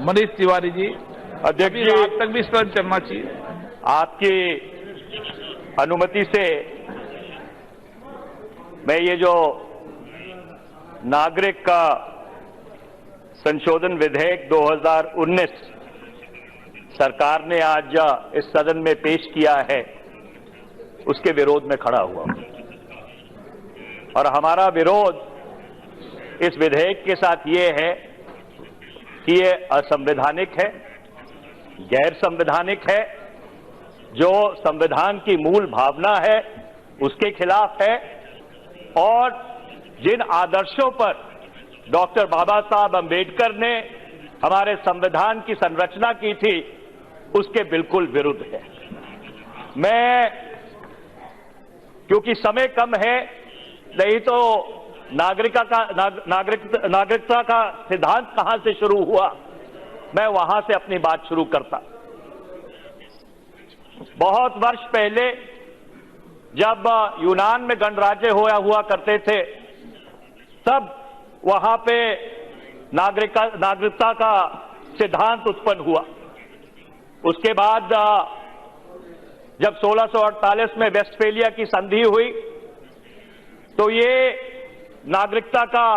मनीष तिवारी जी। अध्यक्ष जी, आज तक भी इस पर चलना चाहिए। आपकी अनुमति से मैं ये जो नागरिक का संशोधन विधेयक 2019 सरकार ने आज इस सदन में पेश किया है, उसके विरोध में खड़ा हुआ और हमारा विरोध इस विधेयक के साथ ये है कि ये असंवैधानिक है, गैर संवैधानिक है, जो संविधान की मूल भावना है उसके खिलाफ है और जिन आदर्शों पर डॉक्टर बाबा साहब अंबेडकर ने हमारे संविधान की संरचना की थी उसके बिल्कुल विरुद्ध है। मैं, क्योंकि समय कम है, नहीं तो नागरिकता का सिद्धांत कहां से शुरू हुआ, मैं वहां से अपनी बात शुरू करता। बहुत वर्ष पहले जब यूनान में गणराज्य हुआ करते थे, तब वहां पे नागरिकता का सिद्धांत उत्पन्न हुआ। उसके बाद जब 1648 में वेस्टफेलिया की संधि हुई तो ये नागरिकता का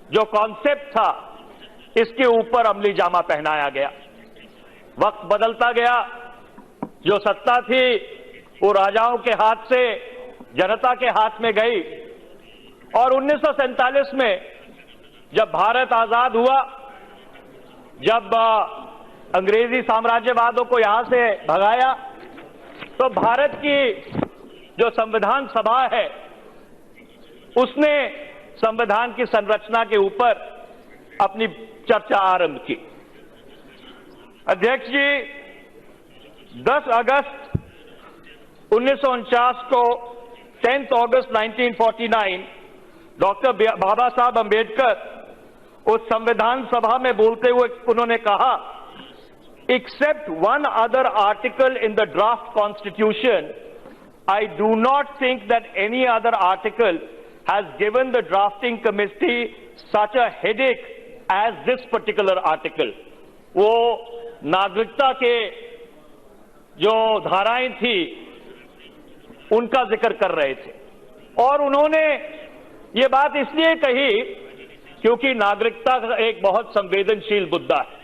जो कॉन्सेप्ट था इसके ऊपर अमली जामा पहनाया गया। वक्त बदलता गया, जो सत्ता थी वो राजाओं के हाथ से जनता के हाथ में गई और 1947 में जब भारत आजाद हुआ, जब अंग्रेजी साम्राज्यवादों को यहां से भगाया, तो भारत की जो संविधान सभा है उसने संविधान की संरचना के ऊपर अपनी चर्चा आरंभ की। अध्यक्ष जी, 10 अगस्त 1949 को 10 अगस्त 1949 डॉक्टर बाबा साहब अंबेडकर उस संविधान सभा में बोलते हुए उन्होंने कहा, except one other article in the draft constitution, I do not think that any other article has given the drafting committee such a headache as this particular article. वो नागरिकता के जो धाराएं थी उनका जिक्र कर रहे थे और उन्होंने ये बात इसलिए कही क्योंकि नागरिकता एक बहुत संवेदनशील मुद्दा है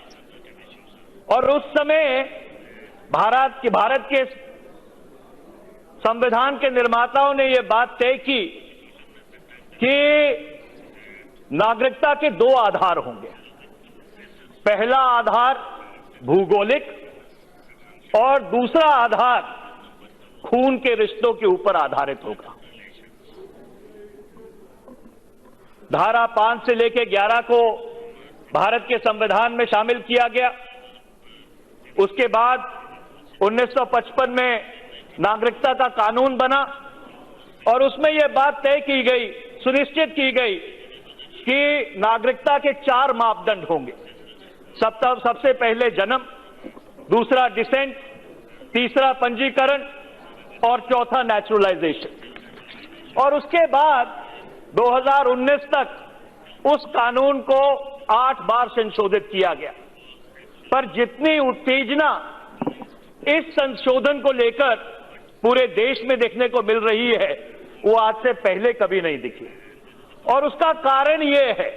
और उस समय भारत के संविधान के निर्माताओं ने यह बात तय की कि नागरिकता के 2 आधार होंगे। पहला आधार भूगोलिक और दूसरा आधार खून के रिश्तों के ऊपर आधारित होगा। धारा 5 से लेकर 11 को भारत के संविधान में शामिल किया गया। उसके बाद 1955 में नागरिकता का कानून बना और उसमें यह बात तय की गई, सुनिश्चित की गई कि नागरिकता के 4 मापदंड होंगे। सबसे पहले जन्म, दूसरा डिसेंट, तीसरा पंजीकरण और चौथा नेचुरलाइजेशन। और उसके बाद 2019 तक उस कानून को 8 बार संशोधित किया गया, पर जितनी उत्तेजना इस संशोधन को लेकर पूरे देश में देखने को मिल रही है वो आज से पहले कभी नहीं दिखी। और उसका कारण ये है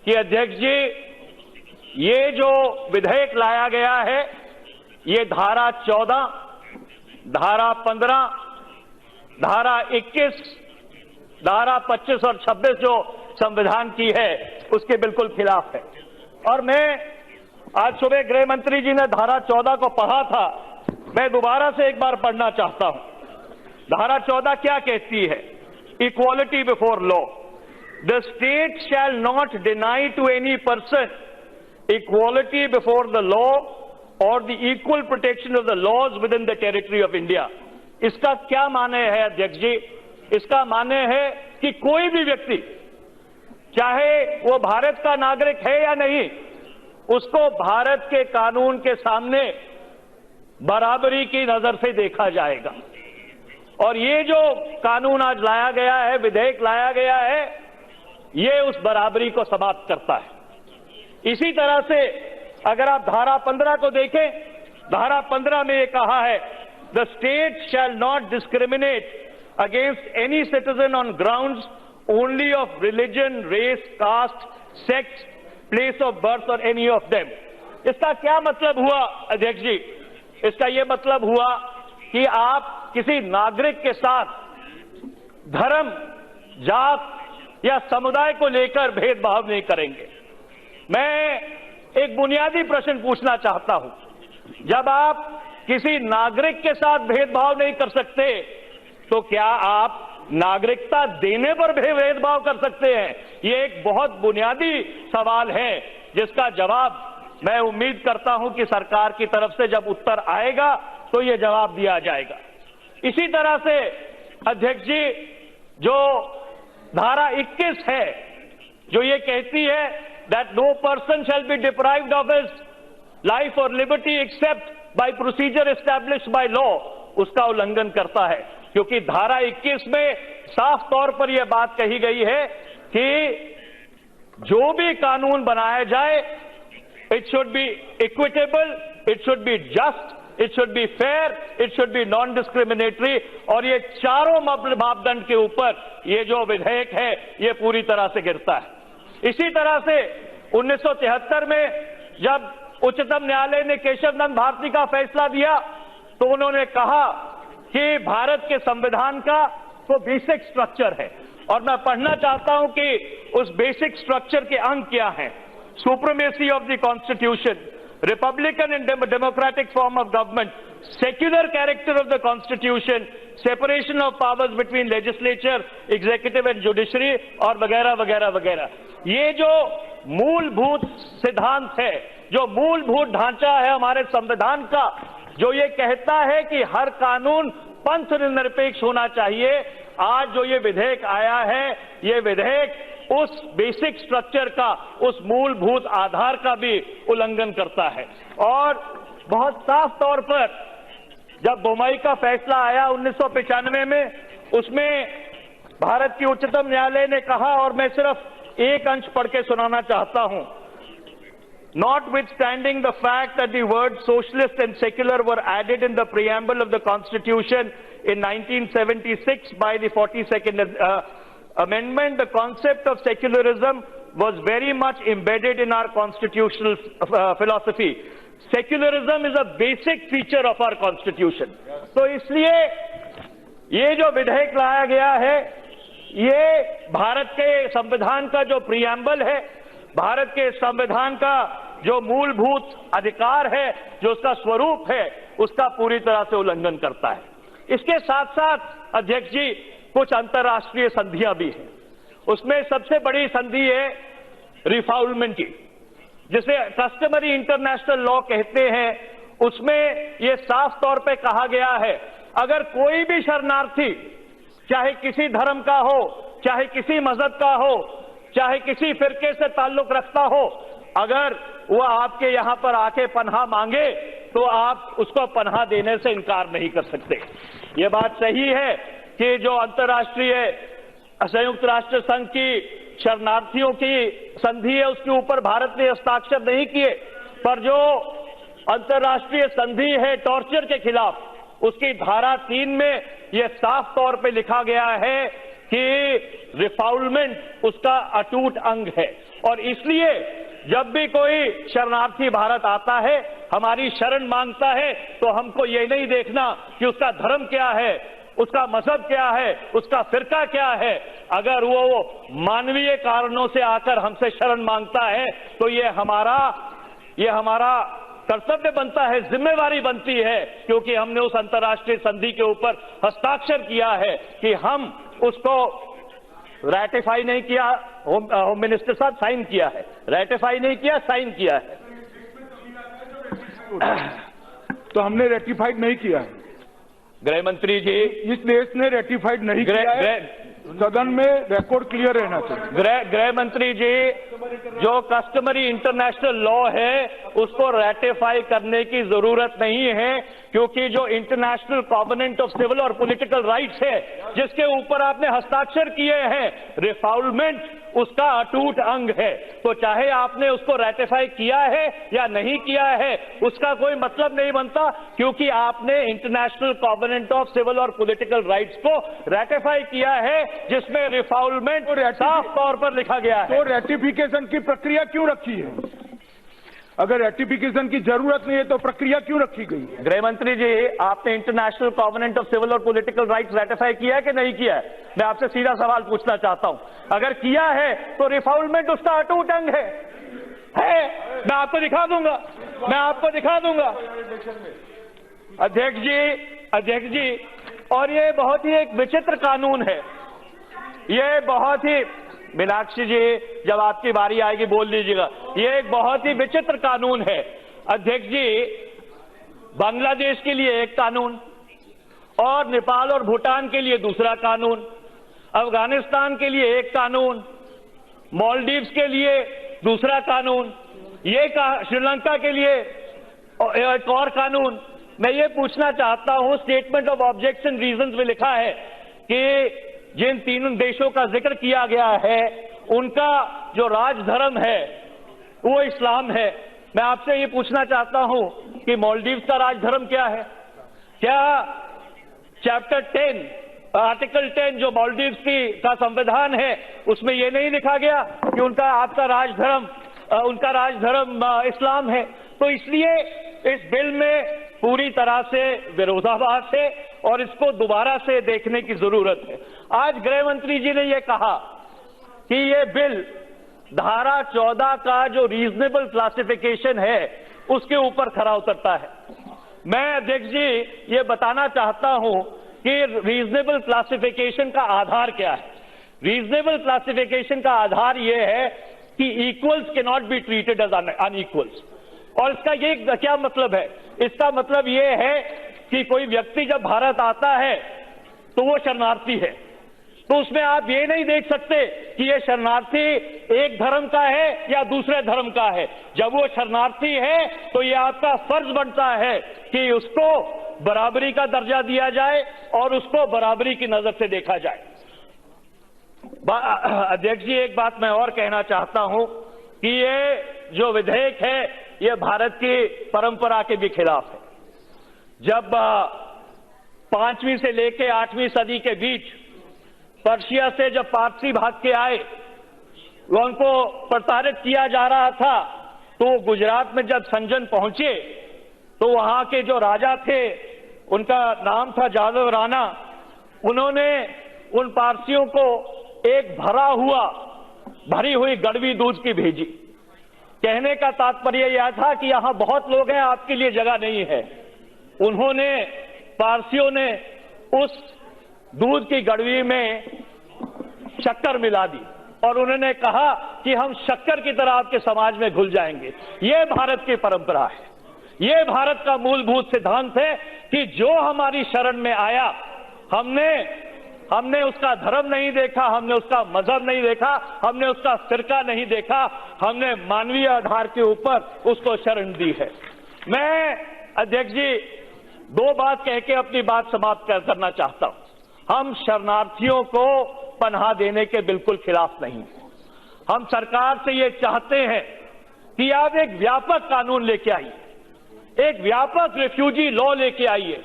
कि अध्यक्ष जी, ये जो विधेयक लाया गया है ये धारा 14, धारा 15, धारा 21, धारा 25 और 26 जो संविधान की है उसके बिल्कुल खिलाफ है। और मैं आज सुबह गृह मंत्री जी ने धारा 14 को पढ़ा था, मैं दोबारा से एक बार पढ़ना चाहता हूं। धारा 14 क्या कहती है? Equality before law, the state shall not deny to any person equality before the law और the equal protection of the laws within the territory of India. इसका क्या माने है अध्यक्ष जी? इसका माने है कि कोई भी व्यक्ति, चाहे वो भारत का नागरिक है या नहीं, उसको भारत के कानून के सामने बराबरी की नजर से देखा जाएगा। और ये जो कानून आज लाया गया है, विधेयक लाया गया है, ये उस बराबरी को समाप्त करता है। इसी तरह से अगर आप धारा 15 को देखें, धारा 15 में ये कहा है, the state shall not discriminate against any citizen on grounds only of religion, race, caste, sex, place of birth और एनी ऑफ देम। इसका क्या मतलब हुआ अध्यक्ष जी? इसका यह मतलब हुआ कि आप किसी नागरिक के साथ धर्म, जात या समुदाय को लेकर भेदभाव नहीं करेंगे। मैं एक बुनियादी प्रश्न पूछना चाहता हूं, जब आप किसी नागरिक के साथ भेदभाव नहीं कर सकते तो क्या आप नागरिकता देने पर भी भेदभाव कर सकते हैं? ये एक बहुत बुनियादी सवाल है जिसका जवाब मैं उम्मीद करता हूं कि सरकार की तरफ से जब उत्तर आएगा तो ये जवाब दिया जाएगा। इसी तरह से अध्यक्ष जी, जो धारा 21 है जो ये कहती है that no person shall be deprived of his life और liberty except by procedure established by law, उसका उल्लंघन करता है। क्योंकि धारा 21 में साफ तौर पर यह बात कही गई है कि जो भी कानून बनाया जाए, it should be equitable, it should be just, it should be fair, it should be non discriminatory. और ये चारों मापदंड के ऊपर ये जो विधेयक है ये पूरी तरह से गिरता है। इसी तरह से 1973 में जब उच्चतम न्यायालय ने केशव नंद भारती का फैसला दिया तो उन्होंने कहा कि भारत के संविधान का तो बेसिक स्ट्रक्चर है, और मैं पढ़ना चाहता हूं कि उस बेसिक स्ट्रक्चर के अंग क्या हैं। Supremacy of the constitution, Republican and democratic form of government, secular character of the constitution, separation of powers between legislature, executive and judiciary और वगैरह वगैरह वगैरह। ये जो मूलभूत सिद्धांत है, जो मूलभूत ढांचा है हमारे संविधान का, जो ये कहता है कि हर कानून पंथ निरपेक्ष होना चाहिए, आज जो ये विधेयक आया है, ये विधेयक उस बेसिक स्ट्रक्चर का, उस मूलभूत आधार का भी उल्लंघन करता है। और बहुत साफ तौर पर जब बोमई का फैसला आया 1995 में, उसमें भारत की उच्चतम न्यायालय ने कहा, और मैं सिर्फ एक अंश पढ़ के सुनाना चाहता हूं, Notwithstanding the fact that the words socialist and secular were added in the preamble of the Constitution in 1976 by the 42nd Amendment, the concept of secularism was very much embedded in our constitutional philosophy. Secularism is a basic feature of our Constitution. तो इसलिए ये जो विधेयक लाया गया है, ये भारत के संविधान का जो प्रियम्बल है, भारत के संविधान का जो मूलभूत अधिकार है, जो उसका स्वरूप है, उसका पूरी तरह से उल्लंघन करता है। इसके साथ साथ अध्यक्ष जी, कुछ अंतर्राष्ट्रीय संधियां भी हैं। उसमें सबसे बड़ी संधि है रिफाउलमेंट की, जिसे कस्टमरी इंटरनेशनल लॉ कहते हैं। उसमें यह साफ तौर पे कहा गया है, अगर कोई भी शरणार्थी, चाहे किसी धर्म का हो, चाहे किसी मजहब का हो, चाहे किसी फिरके से ताल्लुक रखता हो, अगर वो आपके यहां पर आके पनाह मांगे तो आप उसको पनाह देने से इनकार नहीं कर सकते। ये बात सही है कि जो अंतर्राष्ट्रीय संयुक्त राष्ट्र संघ की शरणार्थियों की संधि है, उसके ऊपर भारत ने हस्ताक्षर नहीं किए, पर जो अंतर्राष्ट्रीय संधि है टॉर्चर के खिलाफ, उसकी धारा 3 में यह साफ तौर पे लिखा गया है कि रिफाउलमेंट उसका अटूट अंग है। और इसलिए जब भी कोई शरणार्थी भारत आता है, हमारी शरण मांगता है, तो हमको ये नहीं देखना कि उसका धर्म क्या है, उसका मजहब क्या है, उसका फिरका क्या है। अगर वो मानवीय कारणों से आकर हमसे शरण मांगता है तो ये हमारा कर्तव्य बनता है, जिम्मेवारी बनती है, क्योंकि हमने उस अंतर्राष्ट्रीय संधि के ऊपर हस्ताक्षर किया है कि हम उसको रैटिफाई नहीं किया, होम मिनिस्टर साहब साइन किया है, रैटिफाई नहीं किया, साइन किया है। तो हमने रेटिफाइड नहीं किया है। गृह मंत्री जी, इस देश ने रेटिफाइड नहीं किया है, सदन में रिकॉर्ड क्लियर रहना चाहिए। गृह मंत्री जी, जो कस्टमरी इंटरनेशनल लॉ है उसको रैटिफाई करने की जरूरत नहीं है, क्योंकि जो इंटरनेशनल कॉवेनेंट ऑफ सिविल और पॉलिटिकल राइट्स है, जिसके ऊपर आपने हस्ताक्षर किए हैं, रिफाउलमेंट उसका अटूट अंग है। तो चाहे आपने उसको रेटिफाई किया है या नहीं किया है, उसका कोई मतलब नहीं बनता, क्योंकि आपने इंटरनेशनल कॉवेनेंट ऑफ सिविल और पॉलिटिकल राइट्स को रेटिफाई किया है, जिसमें रिफाउलमेंट साफ तौर पर लिखा गया है। तो रेटिफिकेशन की प्रक्रिया क्यों रखी है? अगर रेटिफिकेशन की जरूरत नहीं है तो प्रक्रिया क्यों रखी गई है? गृह मंत्री जी, आपने इंटरनेशनल कॉवेनेंट ऑफ सिविल और पॉलिटिकल राइट्स रेटिफाई किया है कि नहीं किया है? मैं आपसे सीधा सवाल पूछना चाहता हूं। अगर किया है तो रिफाउलमेंट उसका अटूट अंग है। मैं आपको दिखा दूंगा, अध्यक्ष जी, और ये बहुत ही एक विचित्र कानून है। ये बहुत ही, मीनाक्षी जी जब आपकी बारी आएगी बोल लीजिएगा। ये एक बहुत ही विचित्र कानून है अध्यक्ष जी। बांग्लादेश के लिए एक कानून और नेपाल और भूटान के लिए दूसरा कानून, अफगानिस्तान के लिए एक कानून, मालदीव्स के लिए दूसरा कानून, ये श्रीलंका के लिए एक और कानून। मैं ये पूछना चाहता हूं, स्टेटमेंट ऑफ ऑब्जेक्शन रीजंस में लिखा है कि जिन तीनों देशों का जिक्र किया गया है उनका जो राजधर्म है वो इस्लाम है। मैं आपसे ये पूछना चाहता हूं कि मालदीव्स का राजधर्म क्या है? क्या चैप्टर 10 आर्टिकल 10 जो मालदीव्स का संविधान है उसमें ये नहीं लिखा गया कि उनका राजधर्म इस्लाम है? तो इसलिए इस बिल में पूरी तरह से विरोधाभास है और इसको दोबारा से देखने की जरूरत है। आज गृह मंत्री जी ने यह कहा कि यह बिल धारा 14 का जो रीजनेबल क्लासिफिकेशन है उसके ऊपर खरा उतरता है। मैं अध्यक्ष जी ये बताना चाहता हूं कि रीजनेबल क्लासिफिकेशन का आधार क्या है। रीजनेबल क्लासिफिकेशन का आधार यह है कि equals cannot be treated as unequals. और इसका ये क्या मतलब है? इसका मतलब ये है कि कोई व्यक्ति जब भारत आता है तो वो शरणार्थी है, तो उसमें आप ये नहीं देख सकते कि ये शरणार्थी एक धर्म का है या दूसरे धर्म का है। जब वो शरणार्थी है तो ये आपका फर्ज बनता है कि उसको बराबरी का दर्जा दिया जाए और उसको बराबरी की नजर से देखा जाए। अध्यक्ष जी, एक बात मैं और कहना चाहता हूं कि ये जो विधेयक है ये भारत की परंपरा के भी खिलाफ है। जब 5वीं से लेकर 8वीं सदी के बीच पर्शिया से जब पारसी भाग के आए, उनको प्रताड़ित किया जा रहा था, तो गुजरात में जब संजन पहुंचे तो वहां के जो राजा थे उनका नाम था जादव राणा, उन्होंने उन पारसियों को एक भरी हुई गड़वी दूध की भेजी। कहने का तात्पर्य यह था कि यहां बहुत लोग हैं, आपके लिए जगह नहीं है। पारसियों ने उस दूध की गड़वी में शक्कर मिला दी और उन्होंने कहा कि हम शक्कर की तरह आपके समाज में घुल जाएंगे। ये भारत की परंपरा है, ये भारत का मूलभूत सिद्धांत है कि जो हमारी शरण में आया, हमने उसका धर्म नहीं देखा, हमने उसका मजहब नहीं देखा, हमने उसका फिरका नहीं देखा, हमने मानवीय आधार के ऊपर उसको शरण दी है। मैं अध्यक्ष जी 2 बात कह के अपनी बात समाप्त करना चाहता हूं। हम शरणार्थियों को पनाह देने के बिल्कुल खिलाफ नहीं। हम सरकार से ये चाहते हैं कि आप एक व्यापक कानून लेके आइए, एक व्यापक रिफ्यूजी लॉ लेके आइए।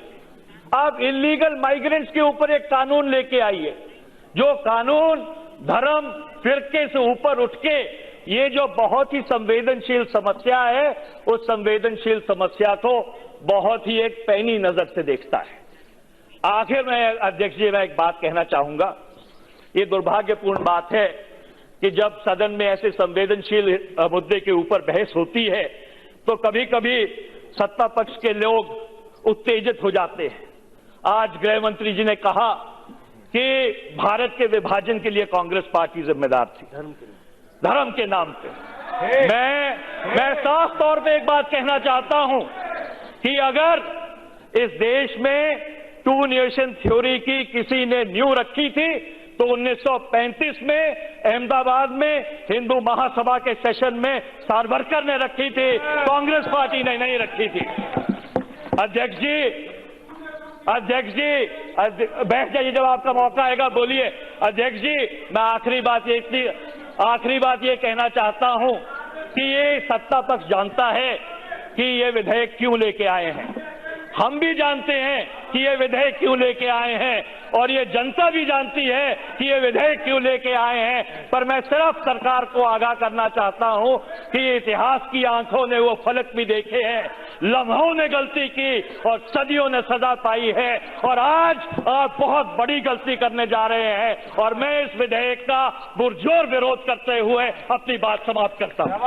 आप इलीगल माइग्रेंट्स के ऊपर एक कानून लेके आइए, जो कानून धर्म फिरके से ऊपर उठ के ये जो बहुत ही संवेदनशील समस्या है, उस संवेदनशील समस्या को बहुत ही एक पैनी नजर से देखता है। आखिर में अध्यक्ष जी मैं एक बात कहना चाहूंगा। ये दुर्भाग्यपूर्ण बात है कि जब सदन में ऐसे संवेदनशील मुद्दे के ऊपर बहस होती है तो कभी कभी सत्ता पक्ष के लोग उत्तेजित हो जाते हैं। आज गृह मंत्री जी ने कहा कि भारत के विभाजन के लिए कांग्रेस पार्टी जिम्मेदार थी, धर्म के नाम पे। मैं साफ तौर पे एक बात कहना चाहता हूं कि अगर इस देश में 2 नेशन थ्योरी की किसी ने नींव रखी थी तो 1935 में अहमदाबाद में हिंदू महासभा के सेशन में सावरकर ने रखी थी, कांग्रेस पार्टी ने नहीं रखी थी। अध्यक्ष जी बैठ जाइए, जब आपका मौका आएगा बोलिए। अध्यक्ष जी मैं आखिरी बात ये आखिरी बात ये कहना चाहता हूं कि ये सत्ता पक्ष जानता है कि ये विधेयक क्यों लेके आए हैं। हम भी जानते हैं कि ये विधेयक क्यों लेके आए हैं और ये जनता भी जानती है कि ये विधेयक क्यों लेके आए हैं। पर मैं सिर्फ सरकार को आगाह करना चाहता हूं कि इतिहास की आंखों ने वो फलक भी देखे हैं, लम्हों ने गलती की और सदियों ने सजा पाई है, और आज आप बहुत बड़ी गलती करने जा रहे हैं। और मैं इस विधेयक का पुरजोर विरोध करते हुए अपनी बात समाप्त करता हूं।